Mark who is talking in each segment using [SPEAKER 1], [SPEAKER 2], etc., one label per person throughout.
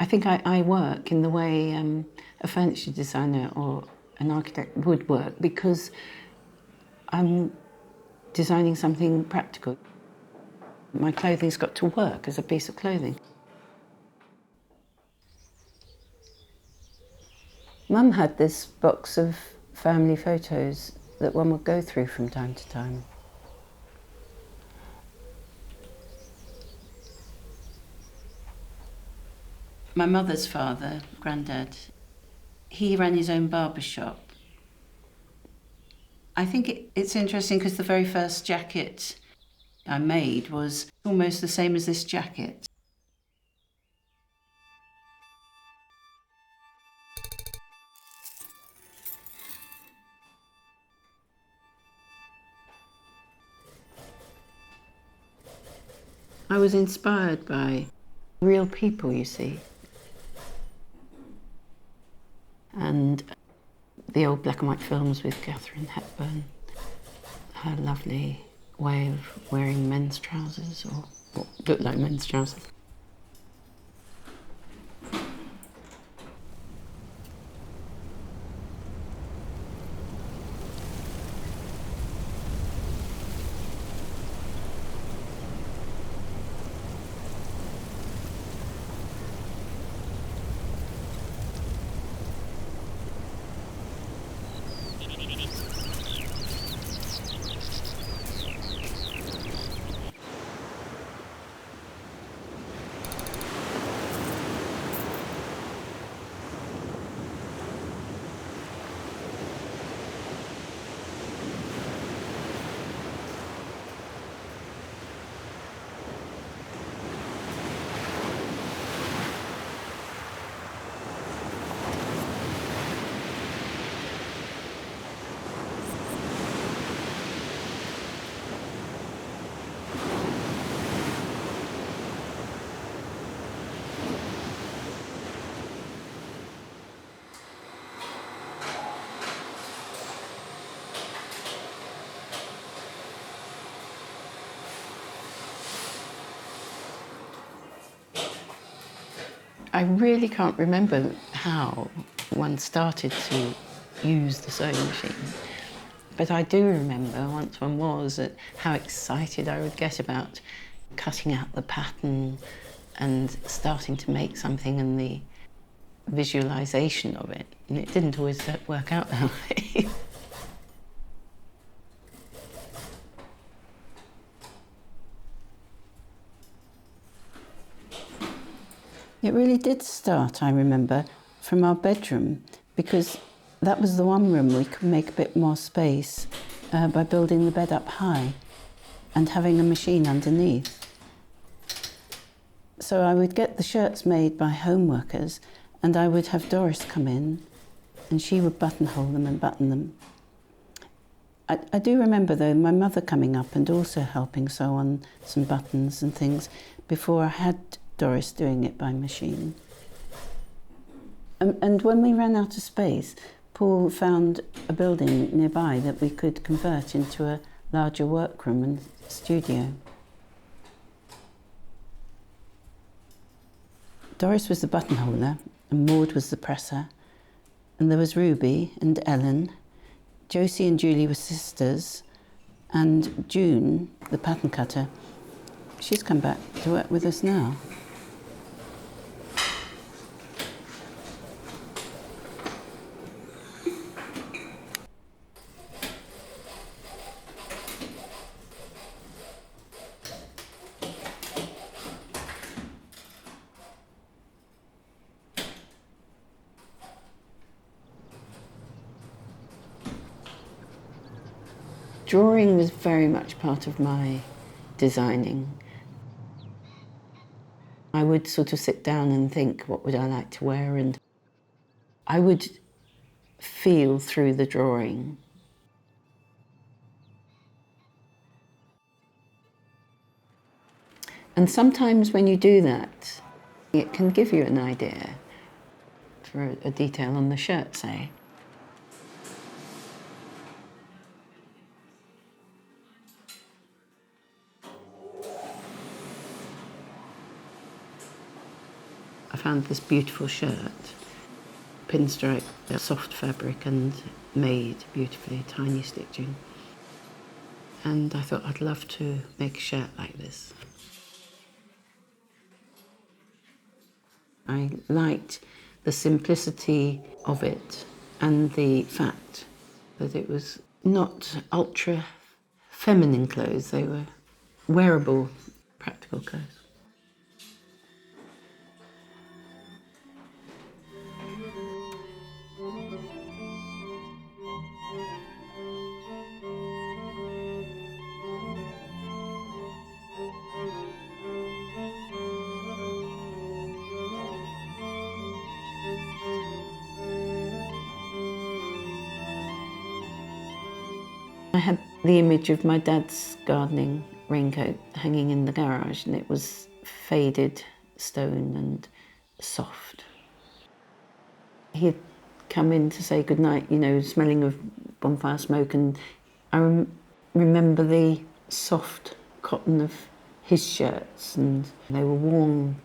[SPEAKER 1] think I work in the way a furniture designer or an architect would work, because I'm designing something practical. My clothing's got to work as a piece of clothing. Mum had this box of family photos that one would go through from time to time. My mother's father, Grandad, he ran his own barber shop. I think it's interesting because the very first jacket I made was almost the same as this jacket. I was inspired by real people, you see. And the old black and white films with Catherine Hepburn, her lovely way of wearing men's trousers, or what looked like men's trousers. I really can't remember how one started to use the sewing machine. But I do remember, once one was, how excited I would get about cutting out the pattern and starting to make something, and the visualisation of it. And it didn't always work out that way. It really did start, I remember, from our bedroom, because that was the one room we could make a bit more space by building the bed up high and having a machine underneath. So I would get the shirts made by home workers, and I would have Doris come in and she would buttonhole them and button them. I do remember, though, my mother coming up and also helping sew on some buttons and things before I had Doris doing it by machine. And when we ran out of space, Paul found a building nearby that we could convert into a larger workroom and studio. Doris was the buttonholer and Maud was the presser, and there was Ruby and Ellen. Josie and Julie were sisters, and June, the pattern cutter, she's come back to work with us now. Drawing was very much part of my designing. I would sort of sit down and think, what would I like to wear? And I would feel through the drawing. And sometimes when you do that, it can give you an idea for a detail on the shirt, say. I found this beautiful shirt, pinstripe, soft fabric and made beautifully, tiny stitching. And I thought I'd love to make a shirt like this. I liked the simplicity of it and the fact that it was not ultra feminine clothes, they were wearable, practical clothes. I had the image of my dad's gardening raincoat hanging in the garage, and it was faded stone and soft. He'd come in to say goodnight, you know, smelling of bonfire smoke, and I remember the soft cotton of his shirts, and they were warm,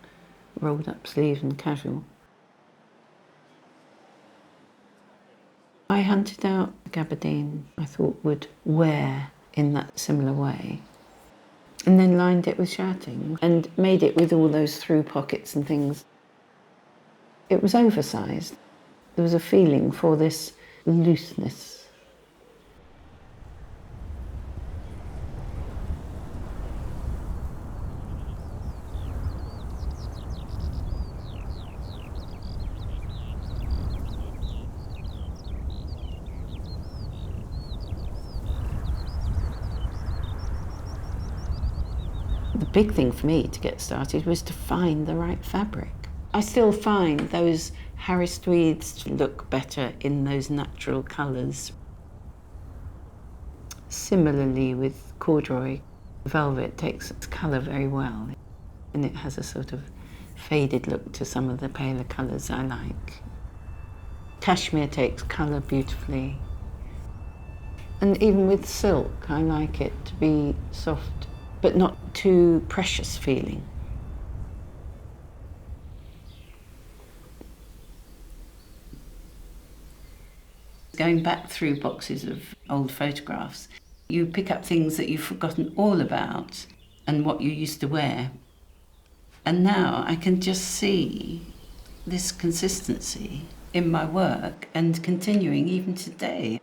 [SPEAKER 1] rolled up sleeves and casual. I hunted out gabardine I thought would wear in that similar way, and then lined it with shirting and made it with all those through pockets and things. It was oversized. There was a feeling for this looseness. The big thing for me to get started was to find the right fabric. I still find those Harris tweeds look better in those natural colours. Similarly with corduroy, velvet takes its colour very well, and it has a sort of faded look to some of the paler colours I like. Cashmere takes colour beautifully. And even with silk, I like it to be soft, but not too precious feeling. Going back through boxes of old photographs, you pick up things that you've forgotten all about and what you used to wear. And now I can just see this consistency in my work and continuing even today.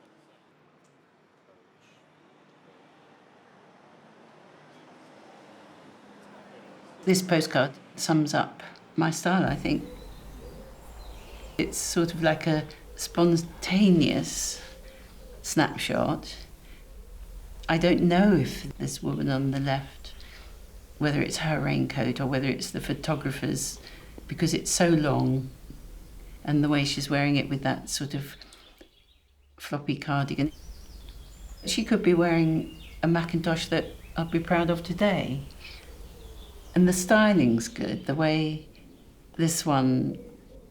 [SPEAKER 1] This postcard sums up my style, I think. It's sort of like a spontaneous snapshot. I don't know if this woman on the left, whether it's her raincoat or whether it's the photographer's, because it's so long, and the way she's wearing it with that sort of floppy cardigan. She could be wearing a Macintosh that I'd be proud of today. And the styling's good, the way this one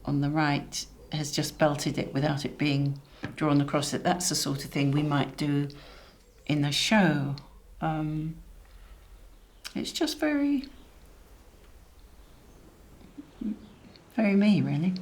[SPEAKER 1] on the right has just belted it without it being drawn across it. That's the sort of thing we might do in a show. It's just very, very me, really.